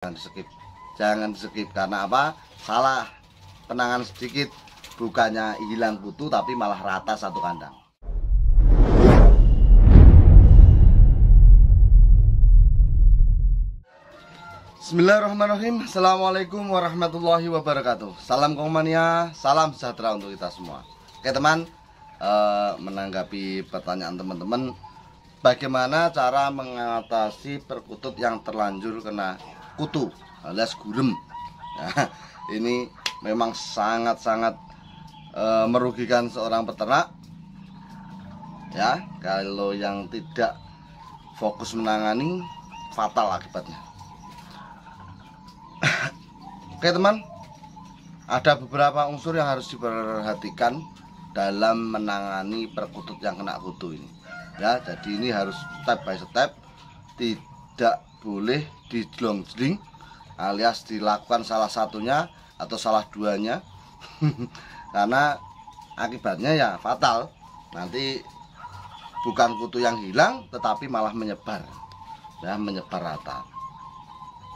Jangan di skip, jangan di skip. Karena apa? Salah penanganan sedikit bukannya hilang kutu tapi malah rata satu kandang. Bismillahirrahmanirrahim. Assalamualaikum warahmatullahi wabarakatuh. Salam Kongmania, salam sejahtera untuk kita semua. Oke teman, menanggapi pertanyaan teman-teman, bagaimana cara mengatasi perkutut yang terlanjur kena kutu alias gurem. Nah, ini memang sangat-sangat merugikan seorang peternak ya. Kalau yang tidak fokus menangani, fatal akibatnya. Oke teman, ada beberapa unsur yang harus diperhatikan dalam menangani perkutut yang kena kutu ini ya. Jadi ini harus step by step, tidak boleh dijlong-jling alias dilakukan salah satunya atau salah duanya karena akibatnya ya fatal. Nanti bukan kutu yang hilang tetapi malah menyebar ya, menyebar rata.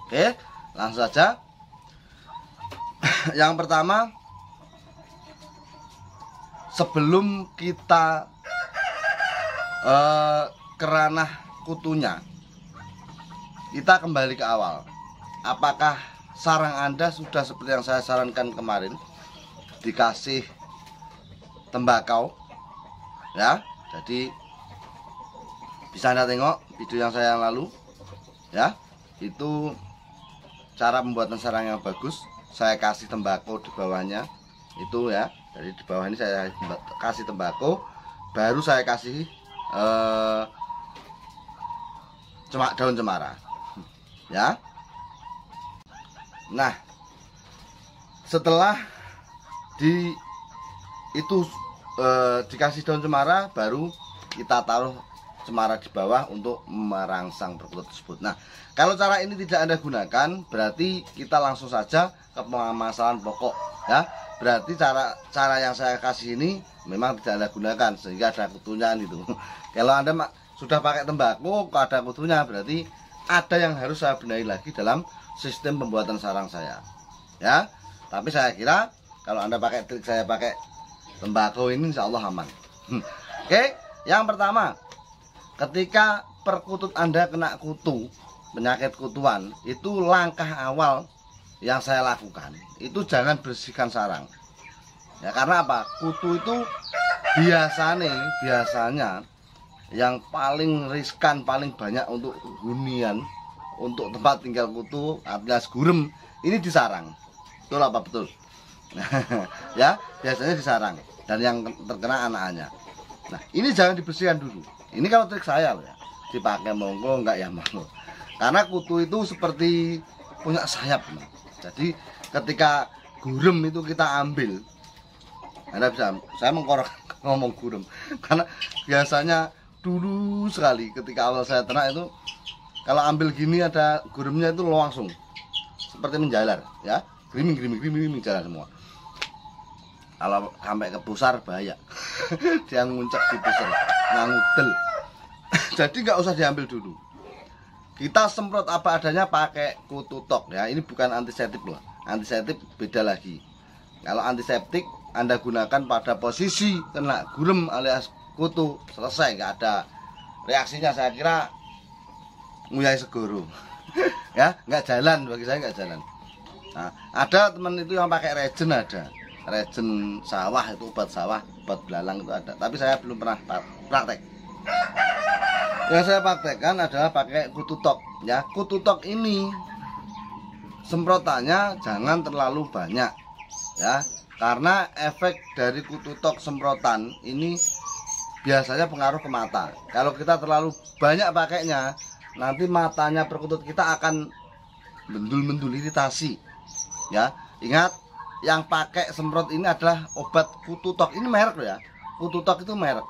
Oke, langsung saja. Yang pertama, sebelum kita kerana kutunya, kita kembali ke awal. Apakah sarang Anda sudah seperti yang saya sarankan kemarin, dikasih tembakau ya? Jadi bisa Anda tengok video yang saya yang lalu ya, itu cara pembuatan sarang yang bagus. Saya kasih tembakau di bawahnya itu ya. Jadi di bawah ini saya kasih tembakau, baru saya kasih daun cemara ya. Nah, setelah dikasih daun cemara, baru kita taruh cemara di bawah untuk merangsang perkutut tersebut. Nah, kalau cara ini tidak Anda gunakan, berarti kita langsung saja ke permasalahan pokok ya. Berarti cara yang saya kasih ini memang tidak Anda gunakan sehingga ada kutunya gitu. Kalau Anda sudah pakai tembakau kok ada kutunya, berarti ada yang harus saya benahi lagi dalam sistem pembuatan sarang saya ya. Tapi saya kira kalau Anda pakai trik saya pakai tembakau ini, insya Allah aman. Oke, yang pertama, ketika perkutut Anda kena kutu, penyakit kutuan, itu langkah awal yang saya lakukan itu jangan bersihkan sarang ya. Karena apa? Kutu itu biasanya yang paling riskan, paling banyak untuk hunian, untuk tempat tinggal kutu alias gurem ini di sarang. Betul apa betul? Ya, biasanya di sarang dan yang terkena anak-anaknya. Nah, ini jangan dibersihkan dulu. Ini kalau trik saya loh ya. Dipakai monggo, enggak ya monggo. Karena kutu itu seperti punya sayap. Jadi ketika gurem itu kita ambil, Anda bisa, saya mengkorek ngomong gurem karena biasanya dulu sekali ketika awal saya ternak itu, kalau ambil gini ada guremnya itu langsung seperti menjalar ya, griming jalan semua. Kalau sampai ke pusar bahaya dia nguncak di pusar, ngangudel. Jadi nggak usah diambil dulu, kita semprot apa adanya pakai kutu tok ya. Ini bukan antiseptik loh, antiseptik beda lagi. Kalau antiseptik Anda gunakan pada posisi kena gurem alias kutu, selesai, nggak ada reaksinya. Saya kira nguyai segoro ya, nggak jalan, bagi saya nggak jalan. Nah, ada teman itu yang pakai regen, ada regen sawah, itu obat sawah, obat belalang itu ada, tapi saya belum pernah praktek. Yang saya praktekkan adalah pakai kutu tok ya. Kutu tok ini semprotannya jangan terlalu banyak ya, karena efek dari kutu tok semprotan ini biasanya pengaruh ke mata. Kalau kita terlalu banyak pakainya, nanti matanya perkutut kita akan mendul-mendul, iritasi ya. Ingat, yang pakai semprot ini adalah obat kutu tok. Ini merek loh ya, kutu tok itu merek.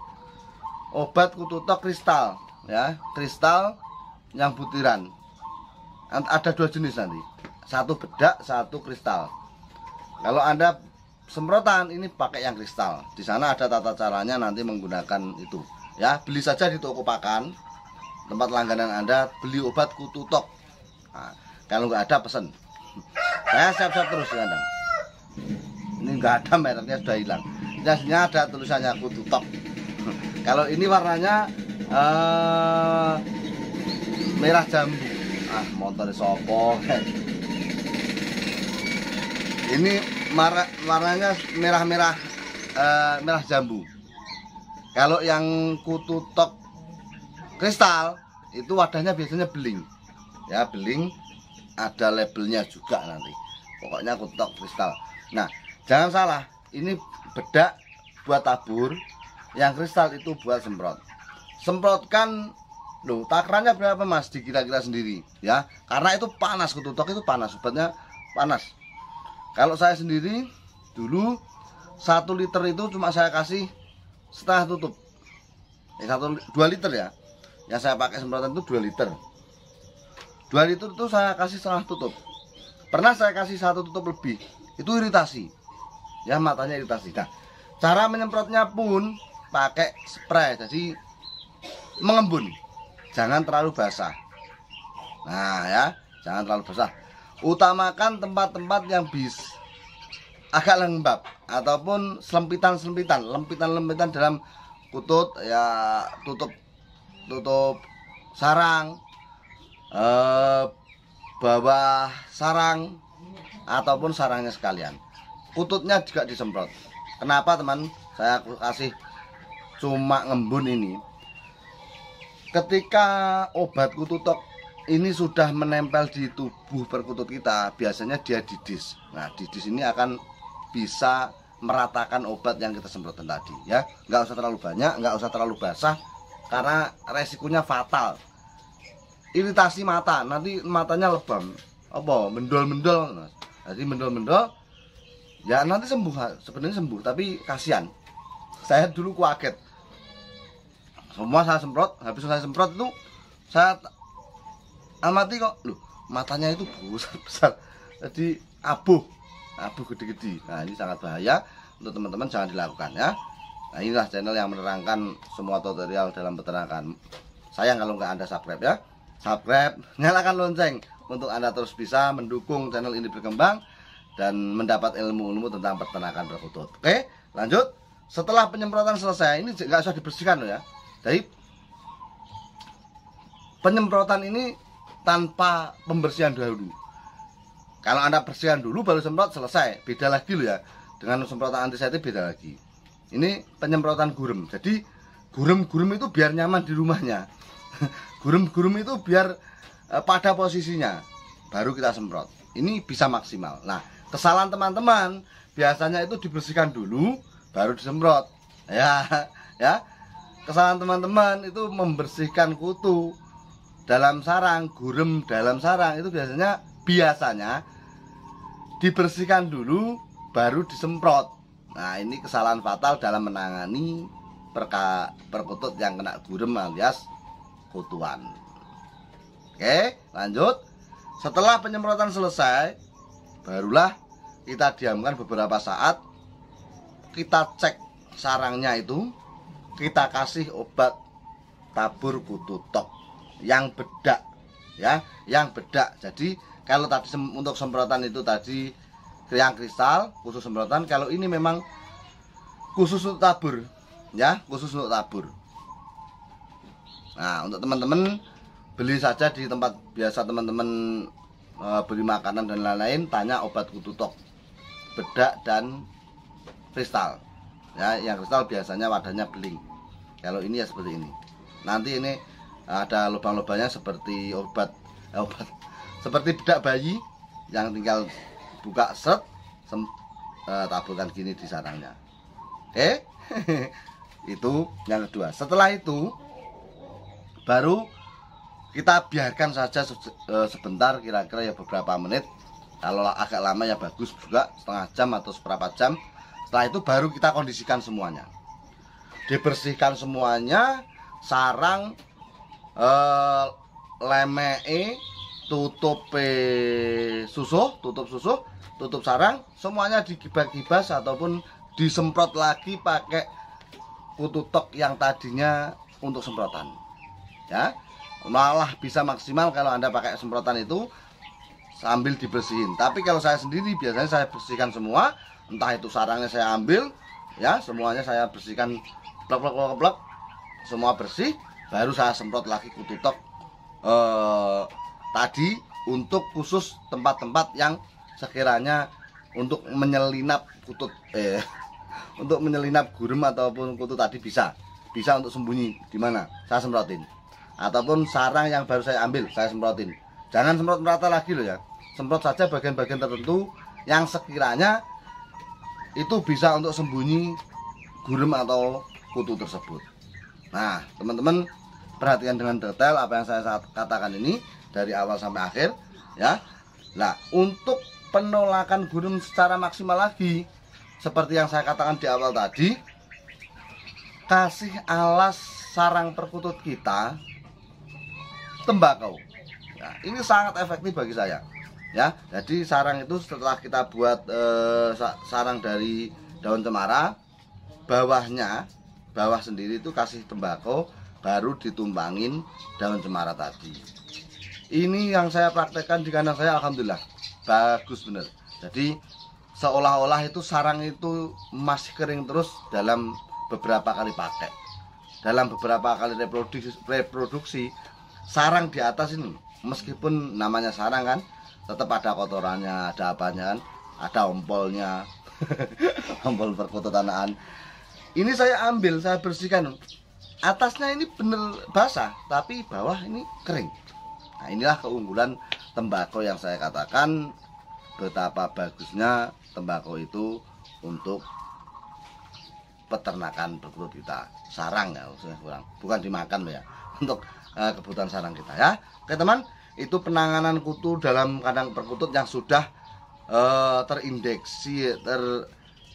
Obat kutu tok kristal ya, kristal yang butiran. Ada dua jenis nanti, satu bedak, satu kristal. Kalau Anda semprotan ini pakai yang kristal, di sana ada tata caranya nanti menggunakan itu ya. Beli saja di toko pakan, tempat langganan Anda, beli obat kutu tok. Nah, Kalau nggak ada pesen. Saya siap-siap terus kadang. Ini nggak ada, mereknya sudah hilang. Biasanya ada tulisannya Kutu Tok. Kalau ini warnanya merah jambu. Ah, motor sopo. Ini warnanya merah-merah, merah jambu. Kalau yang Kutu Tok kristal itu wadahnya biasanya beling. Ya, beling, ada labelnya juga nanti. Pokoknya Kutu Tok kristal. Nah, jangan salah, ini bedak buat tabur, yang kristal itu buat semprot. Semprotkan, loh, takarannya berapa Mas? Dikira-kira sendiri ya. Karena itu panas, Kutu Tok itu panas, obatnya panas. Kalau saya sendiri dulu 1 liter itu cuma saya kasih setengah tutup. 2 liter ya. Yang saya pakai semprotan itu 2 liter. 2 liter itu saya kasih setengah tutup. Pernah saya kasih 1 tutup lebih. Itu iritasi. Ya, matanya iritasi. Nah, cara menyemprotnya pun pakai spray. Jadi mengembun. Jangan terlalu basah. Nah, ya, jangan terlalu basah. Utamakan tempat-tempat yang agak lembab ataupun lempitan dalam kutut ya, tutup sarang, bawah sarang ataupun sarangnya sekalian. Kututnya juga disemprot. Kenapa teman? Saya kasih cuma ngembun ini. Ketika obat Kutu Tok ini sudah menempel di tubuh perkutut kita, biasanya dia didis. Nah, didis ini akan bisa meratakan obat yang kita semprotkan tadi ya. Nggak usah terlalu banyak, nggak usah terlalu basah, karena resikonya fatal. Iritasi mata, nanti matanya lebam, mendol-mendol. Jadi mendol-mendol ya, nanti sembuh, sebenarnya sembuh, tapi kasihan. Saya dulu kaget, semua saya semprot, habis saya semprot itu saya amati kok, loh, matanya itu besar, jadi abuh gede-gede. Nah, ini sangat bahaya untuk teman-teman, jangan dilakukan ya. Nah, inilah channel yang menerangkan semua tutorial dalam peternakan. Sayang kalau nggak Anda subscribe ya. Subscribe, nyalakan lonceng untuk Anda terus bisa mendukung channel ini berkembang dan mendapat ilmu-ilmu tentang peternakan perkutut. Oke, lanjut. Setelah penyemprotan selesai, ini nggak usah dibersihkan loh ya. Jadi penyemprotan ini tanpa pembersihan dahulu. Kalau Anda bersihkan dulu baru semprot, selesai. Beda lagi loh ya. Dengan semprotan antiseptik beda lagi. Ini penyemprotan gurem. Jadi gurem itu biar nyaman di rumahnya. Gurem itu biar pada posisinya, baru kita semprot. Ini bisa maksimal. Nah, kesalahan teman-teman biasanya itu dibersihkan dulu baru disemprot. Ya. Kesalahan teman-teman itu membersihkan kutu dalam sarang, gurem dalam sarang itu biasanya dibersihkan dulu baru disemprot. Nah, ini kesalahan fatal dalam menangani perkutut yang kena gurem alias kutuan. Oke, lanjut. Setelah penyemprotan selesai, barulah kita diamkan beberapa saat. Kita cek sarangnya itu, kita kasih obat tabur Kutu Tok yang bedak ya, yang bedak. Jadi kalau tadi untuk semprotan itu tadi yang kristal khusus semprotan, kalau ini memang khusus untuk tabur ya, khusus untuk tabur. Nah, untuk teman-teman beli saja di tempat biasa teman-teman beli makanan dan lain-lain, tanya obat Kutu Tok bedak dan kristal ya. Yang kristal biasanya wadahnya beling, kalau ini ya seperti ini. Nanti ini ada lubang-lubangnya seperti obat seperti bedak bayi yang tinggal buka set, taburkan gini di sarangnya. Oke. Itu yang kedua. Setelah itu baru kita biarkan saja sebentar, kira-kira ya beberapa menit. Kalau agak lama ya bagus juga, setengah jam atau seberapa jam. Setelah itu baru kita kondisikan semuanya, dibersihkan semuanya, sarang, lemee, tutup susuh, tutup sarang, semuanya digibas-gibas ataupun disemprot lagi pakai Kutu Tok yang tadinya untuk semprotan ya. Malah bisa maksimal kalau Anda pakai semprotan itu sambil dibersihin. Tapi kalau saya sendiri biasanya saya bersihkan semua, entah itu sarangnya saya ambil ya, semuanya saya bersihkan, plek, semua bersih, baru saya semprot lagi kutu tok tadi untuk khusus tempat-tempat yang sekiranya untuk menyelinap kutut untuk menyelinap gurem ataupun kutu tadi bisa untuk sembunyi di mana saya semprotin, ataupun sarang yang baru saya ambil saya semprotin. Jangan semprot merata lagi loh ya, semprot saja bagian-bagian tertentu yang sekiranya itu bisa untuk sembunyi gurem atau kutu tersebut. Nah teman-teman perhatikan dengan detail apa yang saya katakan ini dari awal sampai akhir ya. Nah untuk penolakan gurem secara maksimal lagi, seperti yang saya katakan di awal tadi, kasih alas sarang perkutut kita tembakau. Nah, ini sangat efektif bagi saya ya. Jadi sarang itu setelah kita buat sarang dari daun cemara, bawah sendiri itu kasih tembakau, baru ditumbangin daun cemara tadi. Ini yang saya praktekkan di kandang saya, alhamdulillah bagus bener. Jadi seolah-olah itu sarang itu masih kering terus dalam beberapa kali pakai, dalam beberapa kali reproduksi. Sarang di atas ini meskipun namanya sarang kan, tetap ada kotorannya, ada apanya kan, ada ompolnya ompol perkututanaan. Ini saya ambil, saya bersihkan, atasnya ini bener basah tapi bawah ini kering. Nah inilah keunggulan tembakau yang saya katakan, betapa bagusnya tembakau itu untuk peternakan perkutut kita, sarang ya maksudnya, kurang bukan dimakan ya, untuk kebutuhan sarang kita ya. Oke teman, itu penanganan kutu dalam kandang perkutut yang sudah terindeksi,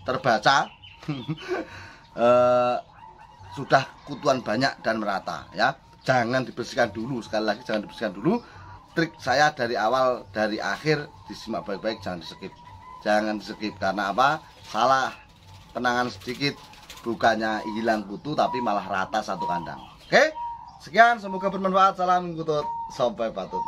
terbaca sudah kutuan banyak dan merata ya. Jangan dibersihkan dulu, sekali lagi jangan dibersihkan dulu. Trik saya dari awal dari akhir disimak baik-baik, jangan di skip karena apa? Salah penanganan sedikit, bukannya hilang kutu tapi malah rata satu kandang. Oke, sekian, semoga bermanfaat. Salam kutut, sampai patut.